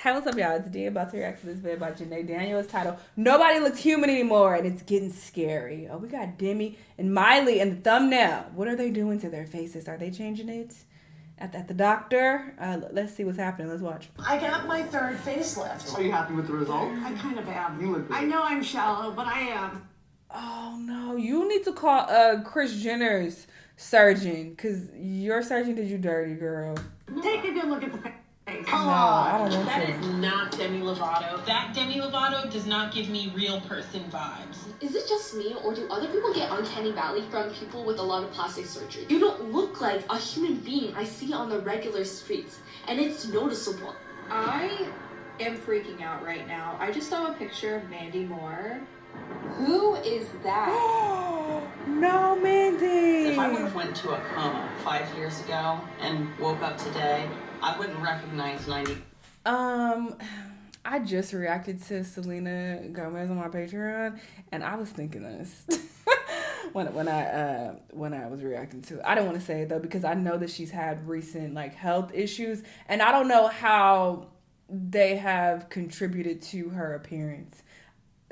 Hey, what's up, y'all? It's D about to react to this video by Janae Daniels titled Nobody Looks Human Anymore, and it's getting scary. Oh, we got Demi and Miley in the thumbnail. What are they doing to their faces? Are they changing it? At the doctor? Let's see what's happening. Let's watch. I got my third facelift. Are you happy with the result? I kind of am. You look good. I know I'm shallow, but I am. Oh, no. You need to call Kris Jenner's surgeon, because your surgeon did you dirty, girl. Take a good look at the face. Come on. I don't want That to. is not Demi Lovato. That Demi Lovato does not give me real person vibes. Is it just me, or do other people get uncanny valley from people with a lot of plastic surgery? You don't look like a human being I see on the regular streets, and it's noticeable. I am freaking out right now. I just saw a picture of Mandy Moore. Who is that? No, Mandy. If I would have went into a coma 5 years ago and woke up today, I wouldn't recognize 90. I just reacted to Selena Gomez on my Patreon, and I was thinking this when I was reacting to it. I didn't want to say it though because I know that she's had recent health issues, and I don't know how they have contributed to her appearance.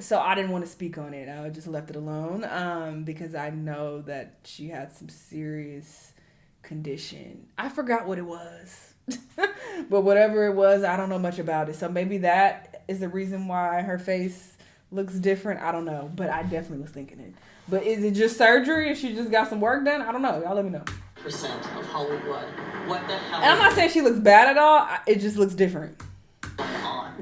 So I didn't want to speak on it. I just left it alone because I know that she had some serious condition. I forgot what it was. But whatever it was, I don't know much about it. So maybe that is the reason why her face looks different. I don't know. But I definitely was thinking it. But is it just surgery? If she just got some work done? I don't know. Y'all let me know. Percent of Hollywood. What the hell? And I'm not saying she looks bad at all. It just looks different.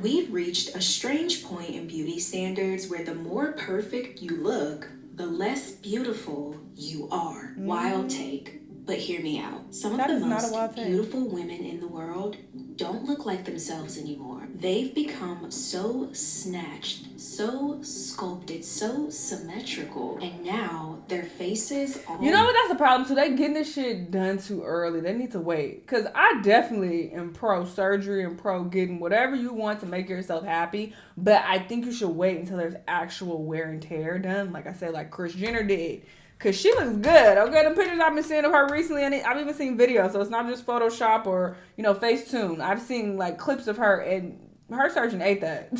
We've reached a strange point in beauty standards where the more perfect you look, the less beautiful you are. Wild take. But hear me out. Some of the most beautiful women in the world don't look like themselves anymore. They've become so snatched, so sculpted, so symmetrical, and now their faces all... You know what? That's the problem. So they getting this shit done too early. They need to wait. Because I definitely am pro surgery and pro getting whatever you want to make yourself happy. But I think you should wait until there's actual wear and tear done. Like I said, like Kris Jenner did. Because she looks good, okay? The pictures I've been seeing of her recently, and I've even seen videos, so it's not just Photoshop or, Facetune. I've seen, clips of her, and her surgeon ate that.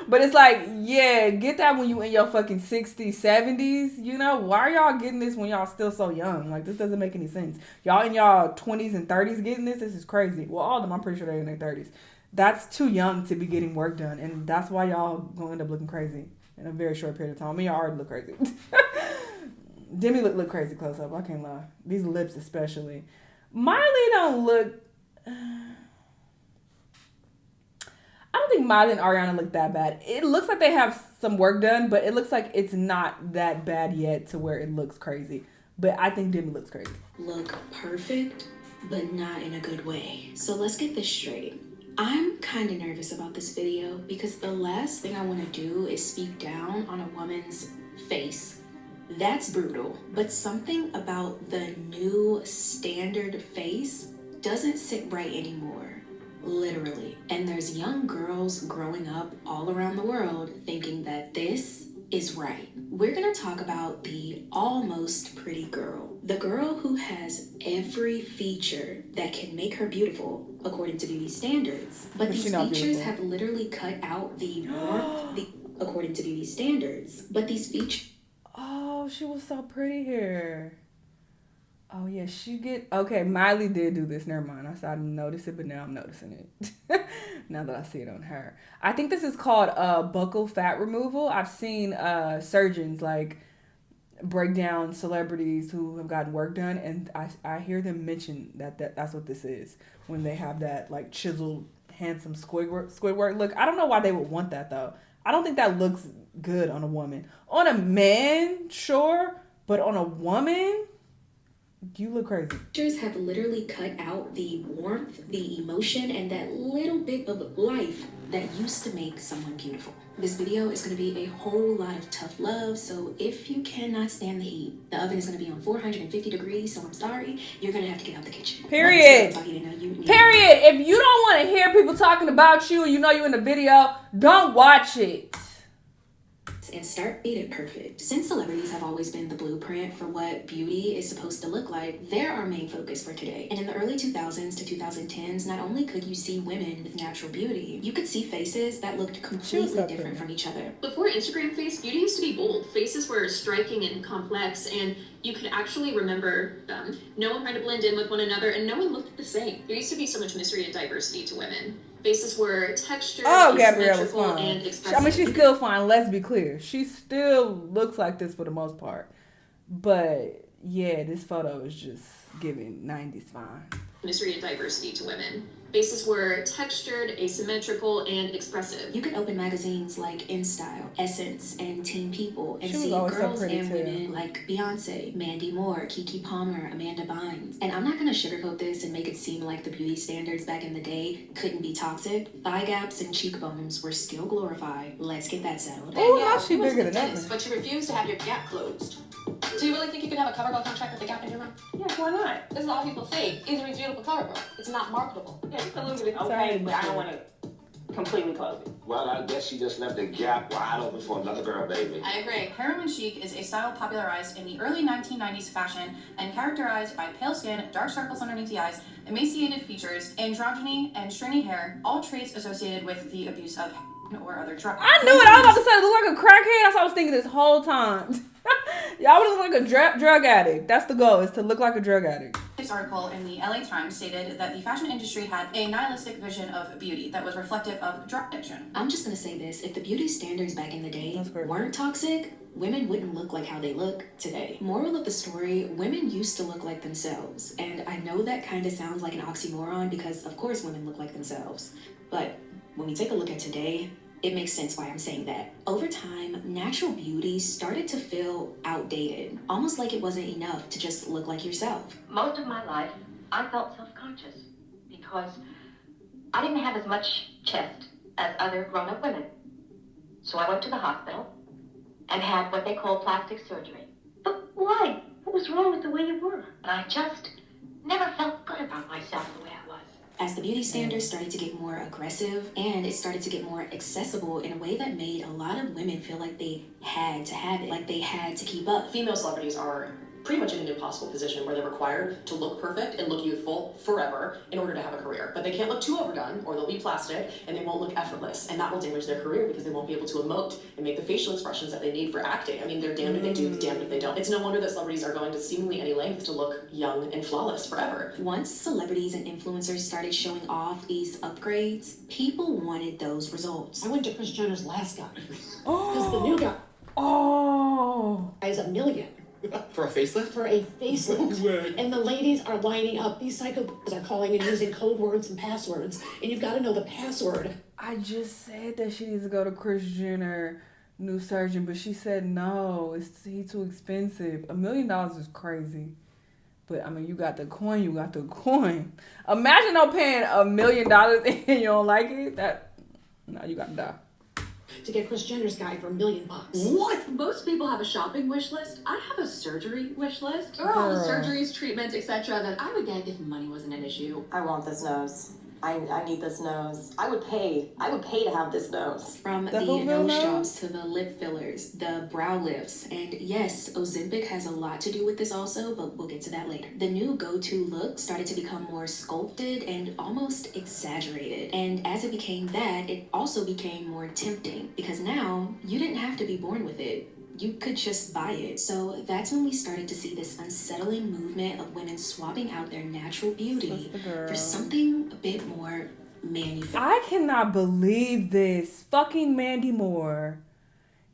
But it's yeah, get that when you in your fucking 60s, 70s, Why are y'all getting this when y'all still so young? This doesn't make any sense. Y'all in y'all 20s and 30s getting this? This is crazy. Well, all of them, I'm pretty sure they're in their 30s. That's too young to be getting work done, and that's why y'all gonna end up looking crazy in a very short period of time. I mean, y'all already look crazy. Demi look crazy close up. I can't lie. These lips especially. Miley don't look... I don't think Miley and Ariana look that bad. It looks like they have some work done, but it looks like it's not that bad yet to where it looks crazy. But I think Demi looks crazy. Look perfect, but not in a good way. So let's get this straight. I'm kind of nervous about this video because the last thing I want to do is speak down on a woman's face. That's brutal, but something about the new standard face doesn't sit right anymore, literally. And there's young girls growing up all around the world thinking that this is right. We're gonna talk about the almost pretty girl, the girl who has every feature that can make her beautiful according to beauty standards. But these features have literally cut out the warmth, according to beauty standards. But these features... Oh, she was so pretty here. Oh, yeah, okay, Miley did do this. Never mind. I didn't notice it, but now I'm noticing it. Now that I see it on her. I think this is called buccal fat removal. I've seen surgeons, break down celebrities who have gotten work done, and I hear them mention that's what this is. When they have that, chiseled, handsome Squidward look. I don't know why they would want that, though. I don't think that looks good on a woman. On a man, sure, but on a woman, you look crazy. Pictures have literally cut out the warmth, the emotion, and that little bit of life that used to make someone beautiful. This video is going to be a whole lot of tough love, so if you cannot stand the heat, the oven is going to be on 450 degrees, so I'm sorry, you're going to have to get out the kitchen. Period. Period. If you don't want to hear people talking about you, you in the video, don't watch it. and start being perfect. Since celebrities have always been the blueprint for what beauty is supposed to look like, they're our main focus for today. And in the early 2000s to 2010s, not only could you see women with natural beauty, you could see faces that looked completely different from each other. Before Instagram face, beauty used to be bold. Faces were striking and complex, and you could actually remember them. No one tried to blend in with one another, and no one looked the same. There used to be so much mystery and diversity to women. Faces were textured, Gabrielle was and fine. expressive. I mean, she's still fine. Let's be clear. She still looks like this for the most part. But yeah, this photo is just giving 90s fine. Mystery and diversity to women. Faces were textured, asymmetrical, and expressive. You could open magazines like InStyle, Essence, and Teen People and She was see always so girls pretty, and too. women like Beyonce, Mandy Moore, Keke Palmer, Amanda Bynes. And I'm not gonna sugarcoat this and make it seem like the beauty standards back in the day couldn't be toxic. Thigh gaps and cheekbones were still glorified. Let's get that settled. Oh, now she bigger than ever. But you refuse to have your gap closed. Do you really think you could have a CoverGirl contract with a gap in your mouth? Yeah, why not? This is all people say. Irrefutable CoverGirl. It's not marketable. Yeah, it's a little bit okay, but I don't want to completely close it. Well, I guess she just left the gap wide open for another girl, baby. I agree. Heroin chic is a style popularized in the early 1990s fashion and characterized by pale skin, dark circles underneath the eyes, emaciated features, androgyny, and stringy hair, all traits associated with the abuse of heroin or other drugs. I knew it. I was about to say, look like a crackhead. That's what I was thinking this whole time. Y'all would look like a drug addict. That's the goal, is to look like a drug addict. This article in the LA Times stated that the fashion industry had a nihilistic vision of beauty that was reflective of drug addiction. I'm just gonna say this, if the beauty standards back in the day That's great. weren't toxic, women wouldn't look like how they look today. Moral of the story, women used to look like themselves. And I know that kind of sounds like an oxymoron because of course women look like themselves. But when we take a look at today, it makes sense why I'm saying that. Over time, natural beauty started to feel outdated, almost like it wasn't enough to just look like yourself. Most of my life, I felt self-conscious because I didn't have as much chest as other grown-up women. So I went to the hospital and had what they call plastic surgery. But why? What was wrong with the way you were? And I just never felt good about myself the way I was. As the beauty standards started to get more aggressive and it started to get more accessible in a way that made a lot of women feel like they had to have it, like they had to keep up. Female celebrities are pretty much in an impossible position where they're required to look perfect and look youthful forever in order to have a career. But they can't look too overdone or they'll be plastic and they won't look effortless, and that will damage their career because they won't be able to emote and make the facial expressions that they need for acting. I mean, they're damned if they do, damned if they don't. It's no wonder that celebrities are going to seemingly any length to look young and flawless forever. Once celebrities and influencers started showing off these upgrades, people wanted those results. I went to Kris Jenner's last guy. Oh. Because the new guy is $1 million. For a facelift? For a facelift. And the ladies are lining up. These psychopaths are calling and using code words and passwords. And you've got to know the password. I just said that she needs to go to Kris Jenner, new surgeon, but she said no, he's too expensive. $1 million is crazy. But I mean, you got the coin, you got the coin. Imagine no paying $1 million and you don't like it. No, you gotta die. To get Kris Jenner's guy for $1 million. What? Most people have a shopping wish list. I have a surgery wish list. There are all the surgeries, treatments, etc. that I would get if money wasn't an issue. I want this nose. I need this nose. I would pay to have this nose. From the nose jobs to the lip fillers, the brow lifts, and yes, Ozempic has a lot to do with this also, but we'll get to that later. The new go-to look started to become more sculpted and almost exaggerated. And as it became that, it also became more tempting because now you didn't have to be born with it. You could just buy it. So that's when we started to see this unsettling movement of women swapping out their natural beauty for something a bit more manufactured. I cannot believe this. Fucking Mandy Moore.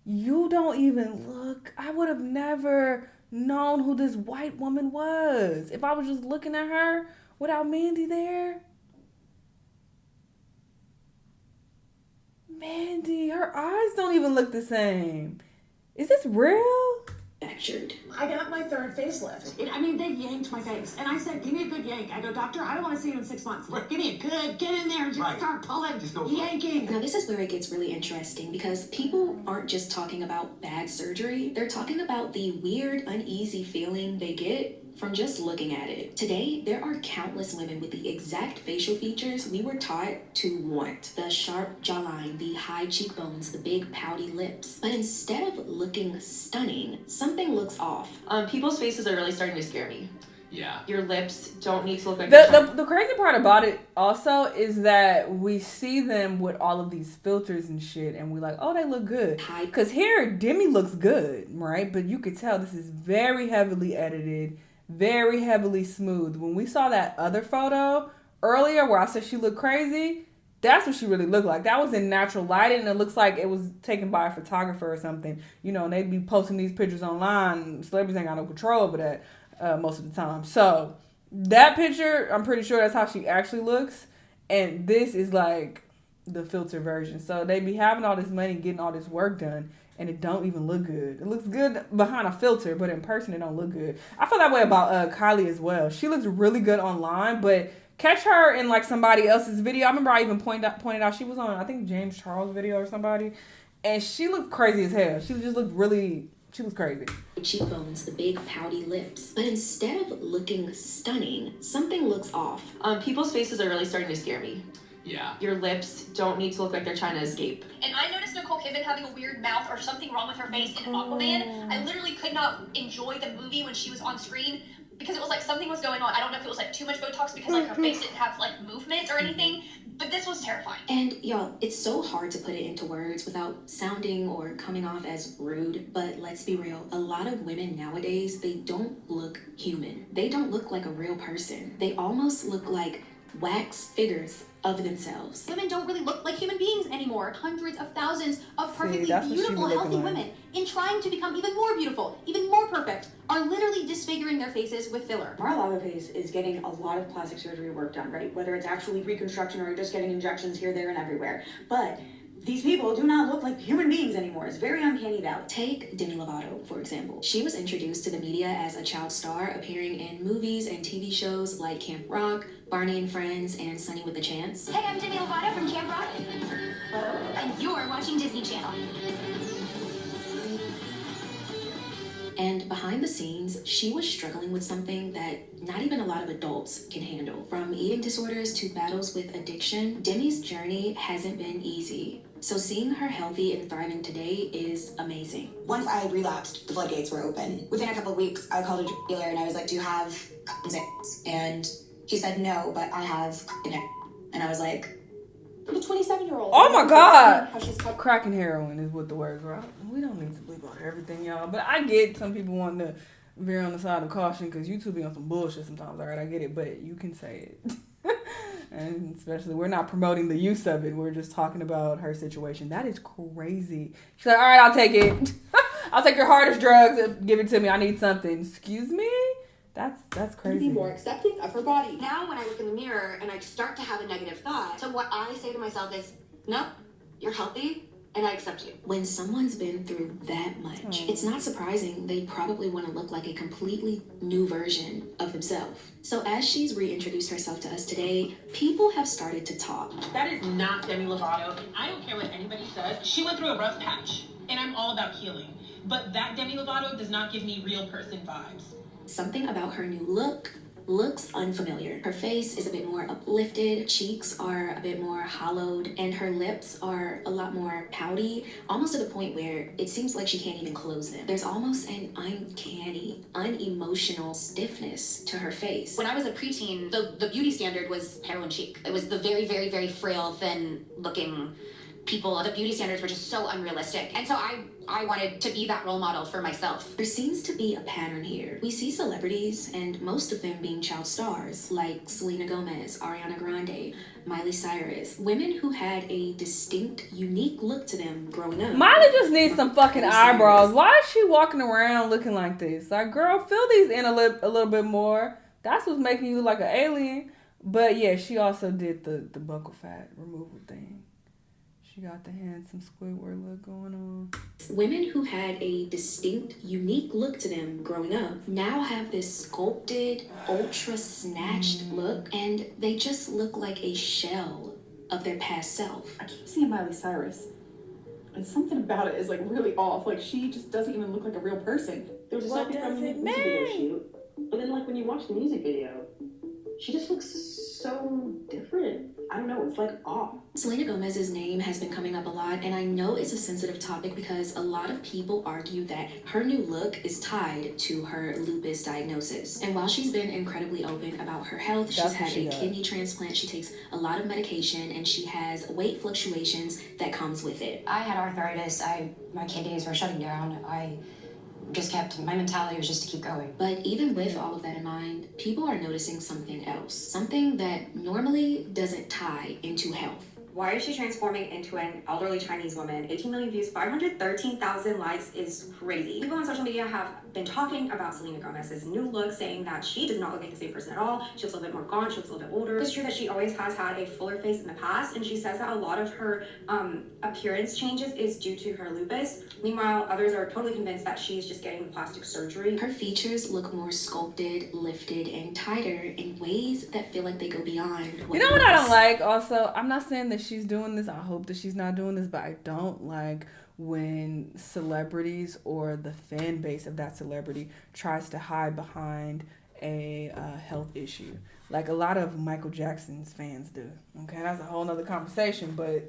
You don't even look. I would have never known who this white woman was if I was just looking at her without Mandy there. Mandy, her eyes don't even look the same. Is this real? I got my third facelift. They yanked my face. And I said, give me a good yank. I go, doctor, I don't want to see you in 6 months. Look, give me a good, get in there and just start pulling, just yanking. Now this is where it gets really interesting because people aren't just talking about bad surgery. They're talking about the weird, uneasy feeling they get from just looking at it. Today, there are countless women with the exact facial features we were taught to want. The sharp jawline, the high cheekbones, the big pouty lips. But instead of looking stunning, something looks off. People's faces are really starting to scare me. Yeah. Your lips don't need to look like the crazy part about it also is that we see them with all of these filters and shit, and we like, oh, they look good. Because here, Demi looks good, right? But you could tell this is very heavily edited, very heavily smooth. When we saw that other photo earlier where I said she looked crazy, that's what she really looked like. That was in natural lighting, and it looks like it was taken by a photographer or something. You know, and they'd be posting these pictures online. Celebrities ain't got no control over that. Most of the time. So that picture, I'm pretty sure that's how she actually looks, and this is like the filter version. So they be having all this money getting all this work done, and it don't even look good. It looks good behind a filter, but in person it don't look good. I feel that way about Kylie as well. She looks really good online, but catch her in like somebody else's video. I remember I even pointed out she was on, I think, James Charles' video or somebody, and she looked crazy as hell. She just looked really, she was crazy. Cheekbones, the big pouty lips. But instead of looking stunning, something looks off. People's faces are really starting to scare me. Yeah. Your lips don't need to look like they're trying to escape. And I noticed Nicole Kidman having a weird mouth or something wrong with her face in Aquaman. I literally could not enjoy the movie when she was on screen because it was like something was going on. I don't know if it was like too much Botox because like her face didn't have like movement or anything, but this was terrifying. And y'all, it's so hard to put it into words without sounding or coming off as rude, but let's be real. A lot of women nowadays, they don't look human. They don't look like a real person. They almost look like wax figures of themselves. Women don't really look like human beings anymore. Hundreds of thousands of perfectly that's what she beautiful, be looking healthy like. women, in trying to become even more beautiful, even more perfect, are literally disfiguring their faces with filler. Marla Lavapace is getting a lot of plastic surgery work done, right? Whether it's actually reconstruction or just getting injections here, there, and everywhere. But these people do not look like human beings anymore. It's very uncanny valley. Take Demi Lovato, for example. She was introduced to the media as a child star, appearing in movies and TV shows like Camp Rock, Barney and Friends, and Sunny with a Chance. Hey, I'm Demi Lovato from Camp Rock. And you're watching Disney Channel. And behind the scenes, she was struggling with something that not even a lot of adults can handle. From eating disorders to battles with addiction, Demi's journey hasn't been easy. So seeing her healthy and thriving today is amazing. Once I relapsed, the floodgates were open. Within a couple of weeks, I called a drug dealer and I was like, do you have and he said, no, but I have and I was like, the 27-year-old. Oh my God! Cracking heroin is what the words were. We don't need to bleep on everything, y'all. But I get some people wanting to veer on the side of caution because you two be on some bullshit sometimes. All right, I get it, but you can say it. And especially, we're not promoting the use of it. We're just talking about her situation. That is crazy. She's like, all right, I'll take it. I'll take your hardest drugs. Give it to me. I need something. Excuse me? That's crazy. Be more accepting of her body. Now when I look in the mirror and I start to have a negative thought, so what I say to myself is, no, you're healthy and I accept you. When someone's been through that much, it's not surprising they probably want to look like a completely new version of themselves. So as she's reintroduced herself to us today, people have started to talk. That is not Demi Lovato. I don't care what anybody says. She went through a rough patch, and I'm all about healing. But that Demi Lovato does not give me real person vibes. Something about her new look looks unfamiliar. Her face is a bit more uplifted, cheeks are a bit more hollowed, and her lips are a lot more pouty, almost to the point where it seems like she can't even close them. There's almost an uncanny, unemotional stiffness to her face. When I was a preteen, the beauty standard was heroin chic. It was the very, very, very frail, thin looking people. The beauty standards were just so unrealistic. And so I wanted to be that role model for myself. There seems to be a pattern here. We see celebrities, and most of them being child stars, like Selena Gomez, Ariana Grande, Miley Cyrus, women who had a distinct, unique look to them growing up. Miley just needs some fucking eyebrows. Why is she walking around looking like this? Like, girl, fill these in a little bit more. That's what's making you look like an alien. But yeah, she also did the buccal fat removal thing. She got the handsome Squidward look going on. Women who had a distinct, unique look to them growing up now have this sculpted, ultra snatched look, and they just look like a shell of their past self. I keep seeing Miley Cyrus, and something about it is like really off. Like she just doesn't even look like a real person. There was What something from does the it music video mean? shoot But then, like, when you watch the music video, she just looks so different. I don't know, it's like off. Selena Gomez's name has been coming up a lot, and I know it's a sensitive topic because a lot of people argue that her new look is tied to her lupus diagnosis. And while she's been incredibly open about her health, she's had a kidney transplant, she takes a lot of medication, and she has weight fluctuations that comes with it. I had arthritis. My kidneys were shutting down. My mentality was just to keep going. But even with all of that in mind, people are noticing something else. Something that normally doesn't tie into health. Why is she transforming into an elderly Chinese woman? 18 million views, 513,000 likes is crazy. People on social media have been talking about Selena Gomez's new look, saying that she does not look like the same person at all. She looks a little bit more gaunt, she looks a little bit older. It's true that she always has had a fuller face in the past, and she says that a lot of her appearance changes is due to her lupus. Meanwhile, others are totally convinced that she's just getting plastic surgery. Her features look more sculpted, lifted, and tighter in ways that feel like they go beyond You know what I don't like also? I'm not saying that she's doing this. I hope that she's not doing this, but I don't like when celebrities or the fan base of that celebrity tries to hide behind a health issue. Like a lot of Michael Jackson's fans do. Okay, that's a whole nother conversation, but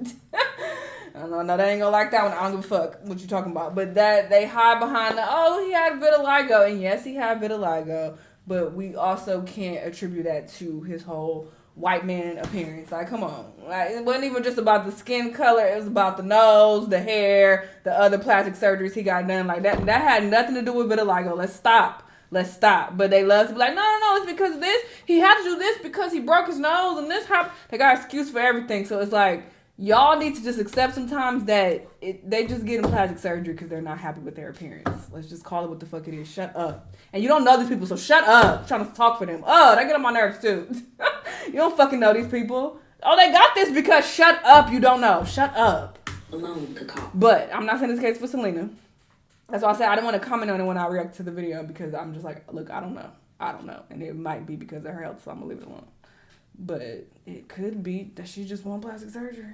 I know they ain't gonna like that one. I don't give a fuck what you talking about. But that they hide behind he had vitiligo. And yes, he had vitiligo, but we also can't attribute that to his whole white man appearance. Like, come on. Like, it wasn't even just about the skin color. It was about the nose, the hair, the other plastic surgeries he got done. Like, that had nothing to do with vitiligo. Let's stop. But they love to be like, no, it's because of this. He had to do this because he broke his nose and this happened. They got an excuse for everything. So it's like, y'all need to just accept sometimes that they just getting plastic surgery because they're not happy with their appearance. Let's just call it what the fuck it is. Shut up. And you don't know these people, so shut up. I'm trying to talk for them. They get on my nerves too. You don't fucking know these people. They got this because shut up. You don't know. Shut up. Alone could call. But I'm not saying this case for Selena. That's why I said I didn't want to comment on it when I react to the video because I'm just like, look, I don't know. And it might be because of her health, so I'm going to leave it alone. But it could be that she just want plastic surgery.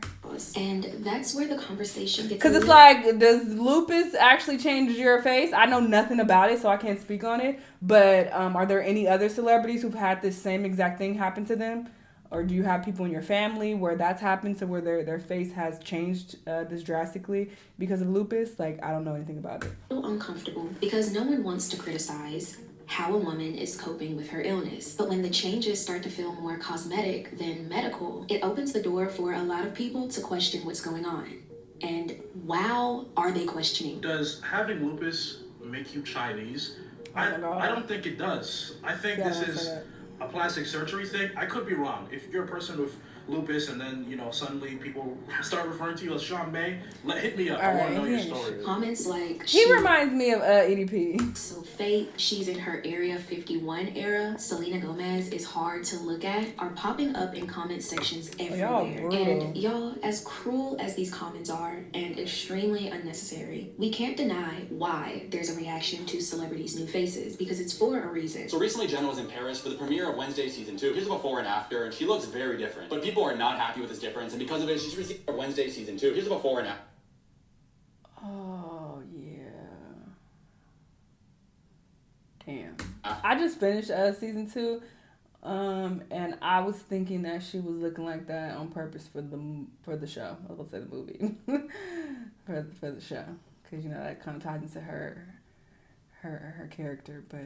And that's where the conversation gets. Because it's like, does lupus actually change your face? I know nothing about it, so I can't speak on it. But are there any other celebrities who've had this same exact thing happen to them? Or do you have people in your family where that's happened to where their face has changed this drastically because of lupus? Like, I don't know anything about it. So uncomfortable because no one wants to criticize how a woman is coping with her illness. But when the changes start to feel more cosmetic than medical, it opens the door for a lot of people to question what's going on. And wow, are they questioning? Does having lupus make you Chinese? I don't think it does. I think this is a plastic surgery thing. I could be wrong. If you're a person with lupus and then, suddenly people start referring to you as Sean May, hit me up. I want to know your story. Comments like... He reminds me of EDP. So fake, she's in her Area 51 era, Selena Gomez is hard to look at, are popping up in comment sections everywhere. And y'all, as cruel as these comments are and extremely unnecessary, we can't deny why there's a reaction to celebrities' new faces because it's for a reason. So recently Jenna was in Paris for the premiere of Wednesday season 2. Here's the before and after, and she looks very different. But people are not happy with this difference, and because of it, she's received her Wednesday season 2. Here's the before and after. Oh, yeah. Damn. I just finished season 2, and I was thinking that she was looking like that on purpose for the show. I was gonna say the movie. for the show. Because, that kind of ties into her character, but...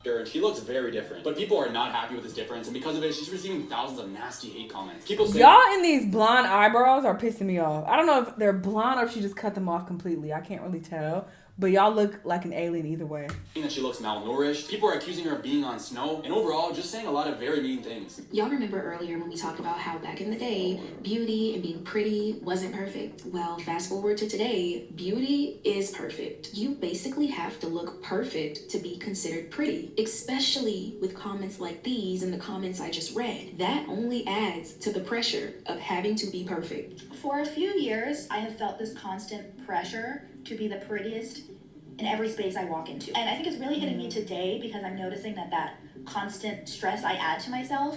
And she looks very different. But people are not happy with this difference, and because of it, she's receiving thousands of nasty hate comments. People say... Y'all in these blonde eyebrows are pissing me off. I don't know if they're blonde or if she just cut them off completely. I can't really tell. But y'all look like an alien either way. That she looks malnourished. People are accusing her of being on snow, and overall, just saying a lot of very mean things. Y'all remember earlier when we talked about how back in the day, beauty and being pretty wasn't perfect. Well, fast forward to today, beauty is perfect. You basically have to look perfect to be considered pretty, especially with comments like these and the comments I just read. That only adds to the pressure of having to be perfect. For a few years, I have felt this constant pressure to be the prettiest in every space I walk into. And I think it's really hitting me today because I'm noticing that constant stress I add to myself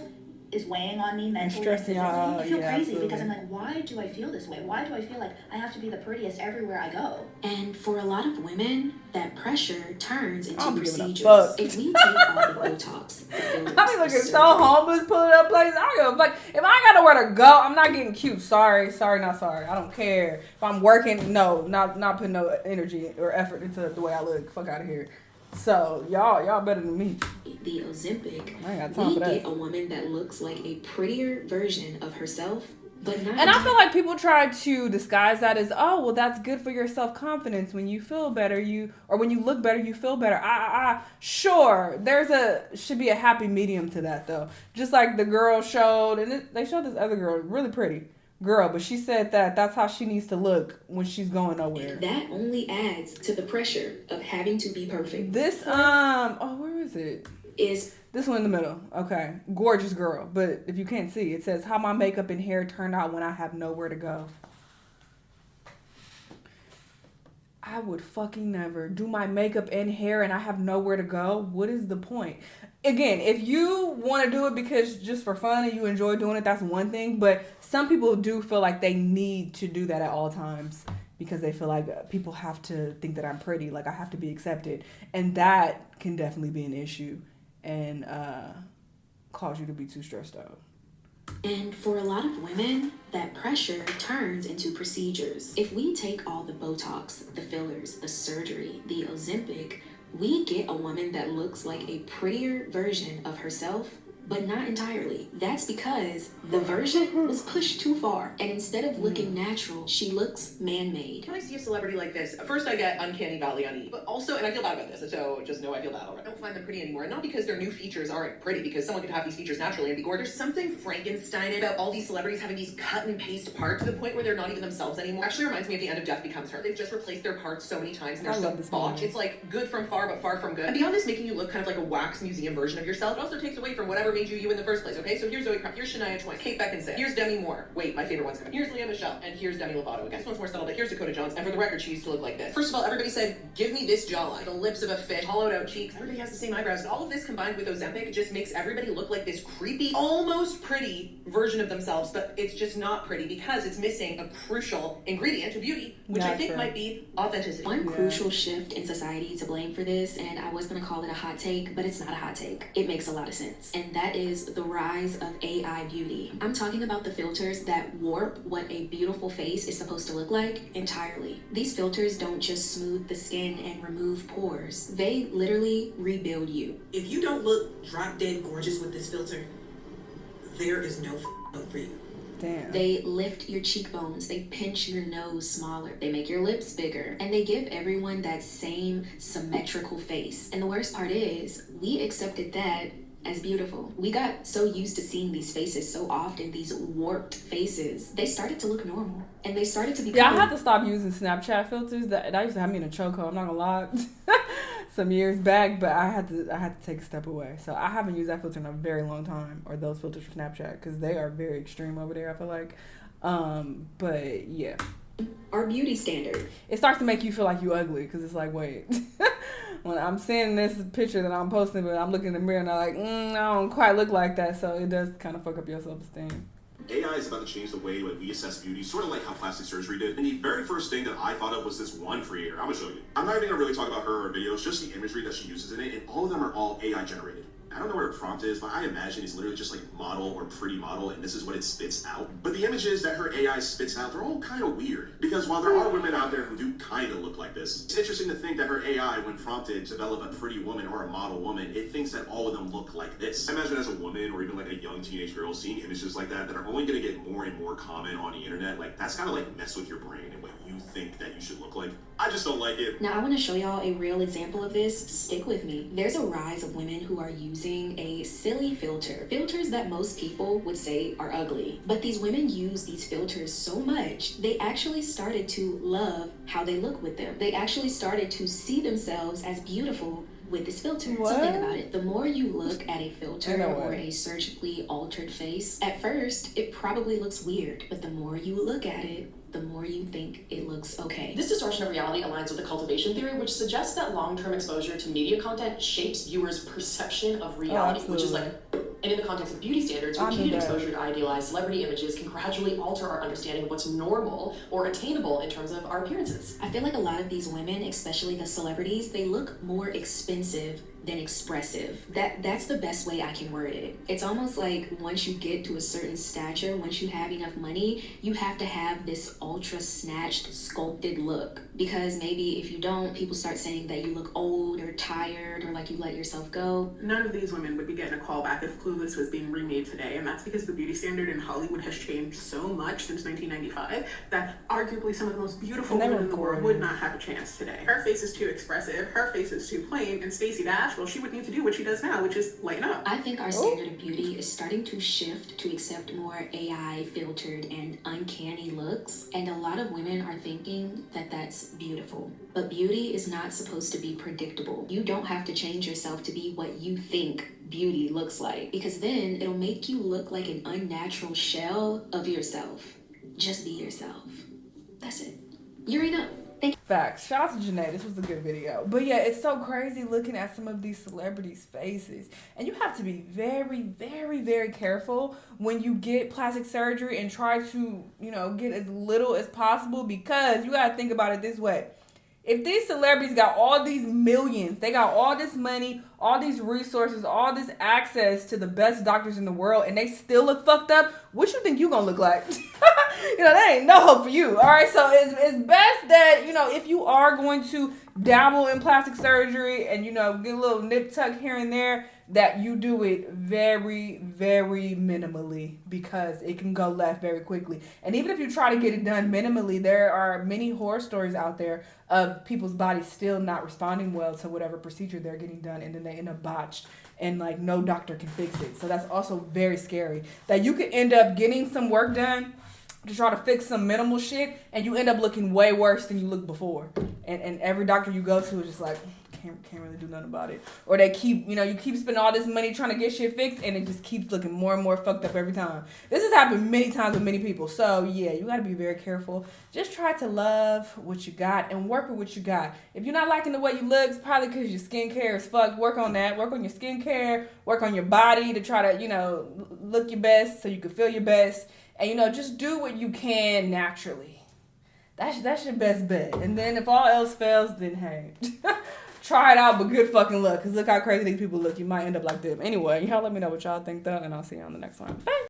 is weighing on me mentally and physically. I feel crazy because I'm like, why do I feel this way? Why do I feel like I have to be the prettiest everywhere I go? And for a lot of women, that pressure turns into procedures. If we take all the Botox, I be looking so homeless pulling up places. I don't give a fuck. If I ain't got nowhere to go, I'm not getting cute. Sorry, not sorry. I don't care. If I'm working, no, not putting no energy or effort into the way I look. Fuck out of here. So y'all better than me. The Ozempic, I ain't got time for that. get a woman that looks like a prettier version of herself, but not. And I feel like people try to disguise that as, oh, well, that's good for your self-confidence. When you feel better, or when you look better, you feel better. Sure, should be a happy medium to that though. Just like the girl showed, and they showed this other girl, really pretty girl, but she said that that's how she needs to look when she's going nowhere. That only adds to the pressure of having to be perfect. This where is it? Is this one in the middle? Okay, gorgeous girl. But if you can't see, it says how my makeup and hair turned out when I have nowhere to go. I would fucking never do my makeup and hair and I have nowhere to go. What is the point? Again, if you want to do it because just for fun and you enjoy doing it, that's one thing. But some people do feel like they need to do that at all times because they feel like people have to think that I'm pretty, like I have to be accepted. And that can definitely be an issue and cause you to be too stressed out. And for a lot of women, that pressure turns into procedures. If we take all the Botox, the fillers, the surgery, the Ozempic, we get a woman that looks like a prettier version of herself, but not entirely. That's because the version was pushed too far. And instead of looking natural, she looks man-made. When I see a celebrity like this, first I get Uncanny Valley unease. But also, and I feel bad about this, so just know I feel bad already. I don't find them pretty anymore. And not because their new features aren't pretty, because someone could have these features naturally and be gorgeous. There's something Frankenstein about all these celebrities having these cut and paste parts to the point where they're not even themselves anymore. Actually reminds me of The End of Death Becomes Her. They've just replaced their parts so many times and they're so botched. It's like good from far, but far from good. And beyond this making you look kind of like a wax museum version of yourself, it also takes away from whatever made you you in the first place. Okay, so here's Zoe Kravitz, here's Shania Twain, Kate Beckinsale, here's Demi Moore. Wait, my favorite one's coming. Here's Lea Michele, and here's Demi Lovato again. This one's more subtle, but here's Dakota Jones. And for the record, she used to look like this. First of all, everybody said, give me this jawline, the lips of a fish, hollowed out cheeks. Everybody has the same eyebrows. And all of this combined with Ozempic just makes everybody look like this creepy, almost pretty version of themselves, but it's just not pretty because it's missing a crucial ingredient to beauty, which I think might be authenticity. One crucial shift in society to blame for this, and I was going to call it a hot take, but it's not a hot take. It makes a lot of sense. And that is the rise of AI beauty. I'm talking about the filters that warp what a beautiful face is supposed to look like entirely. These filters don't just smooth the skin and remove pores. They literally rebuild you. If you don't look drop dead gorgeous with this filter, there is no hope for you. Damn. They lift your cheekbones, they pinch your nose smaller, they make your lips bigger, and they give everyone that same symmetrical face. And the worst part is, we accepted that as beautiful. We got so used to seeing these faces so often, these warped faces, they started to look normal. And they started to become... Yeah, I had to stop using Snapchat filters. That used to have me in a chokehold, I'm not gonna lie. Some years back, but I had to take a step away. So I haven't used that filter in a very long time, or those filters for Snapchat, because they are very extreme over there, I feel like. But yeah. Our beauty standard. It starts to make you feel like you ugly, because it's like, wait. When I'm seeing this picture that I'm posting, but I'm looking in the mirror and I'm like, I don't quite look like that. So it does kind of fuck up your self-esteem. AI is about to change the way that we assess beauty, sort of like how plastic surgery did. And the very first thing that I thought of was this one creator. I'm gonna show you. I'm not even gonna really talk about her or videos, just the imagery that she uses in it, and all of them are all AI generated. I don't know where her prompt is, but I imagine it's literally just like model or pretty model, and this is what it spits out. But the images that her AI spits out, they're all kind of weird. Because while there are women out there who do kind of look like this, it's interesting to think that her AI, when prompted to develop a pretty woman or a model woman, it thinks that all of them look like this. I imagine as a woman or even like a young teenage girl seeing images like that are only going to get more and more common on the internet, like that's kind of like mess with your brain and what you think that you should look like. I just don't like it. Now I want to show y'all a real example of this. Stick with me. There's a rise of women who are using a silly filter. Filters that most people would say are ugly. But these women use these filters so much, they actually started to love how they look with them. They actually started to see themselves as beautiful with this filter. What? So think about it. The more you look at a filter or a surgically altered face, at first it probably looks weird, but the more you look at it, the more you think it looks okay. This distortion of reality aligns with the cultivation theory, which suggests that long-term exposure to media content shapes viewers' perception of reality, which is like And in the context of beauty standards, repeated exposure to idealized celebrity images can gradually alter our understanding of what's normal or attainable in terms of our appearances. I feel like a lot of these women, especially the celebrities, they look more expensive than expressive. That's the best way I can word it. It's almost like once you get to a certain stature, once you have enough money, you have to have this ultra snatched, sculpted look. Because maybe if you don't, people start saying that you look old or tired or like you let yourself go. None of these women would be getting a call back if Clueless was being remade today, and that's because the beauty standard in Hollywood has changed so much since 1995 that arguably some of the most beautiful women in the world would not have a chance today. Her face is too expressive, her face is too plain, and Stacey Dash, well, she would need to do what she does now, which is lighten up. I think our standard of beauty is starting to shift to accept more AI filtered and uncanny looks, and a lot of women are thinking that that's beautiful. But beauty is not supposed to be predictable. You don't have to change yourself to be what you think beauty looks like, because then it'll make you look like an unnatural shell of yourself. Just be yourself. That's it. You're enough. Facts. Shout out to Janae. This was a good video. But yeah, it's so crazy looking at some of these celebrities' faces. And you have to be very, very, very careful when you get plastic surgery and try to, get as little as possible, because you got to think about it this way. If these celebrities got all these millions, they got all this money, all these resources, all this access to the best doctors in the world, and they still look fucked up, what you think you gonna look like? That ain't no hope for you. All right, so it's best that, if you are going to dabble in plastic surgery and, get a little nip tuck here and there, that you do it very, very minimally, because it can go left very quickly. And even if you try to get it done minimally, there are many horror stories out there of people's bodies still not responding well to whatever procedure they're getting done, and then they end up botched and no doctor can fix it. So that's also very scary, that you could end up getting some work done to try to fix some minimal shit, and you end up looking way worse than you looked before. And every doctor you go to is just like, can't really do nothing about it. Or they keep, you keep spending all this money trying to get shit fixed, and it just keeps looking more and more fucked up every time. This has happened many times with many people. So yeah, you got to be very careful. Just try to love what you got and work with what you got. If you're not liking the way you look, it's probably because your skincare is fucked. Work on that. Work on your skincare. Work on your body to try to, look your best so you can feel your best. And, just do what you can naturally. That's your best bet. And then if all else fails, then hey, try it out, but good fucking luck. Because look how crazy these people look. You might end up like them. Anyway, y'all let me know what y'all think, though, and I'll see you on the next one. Bye.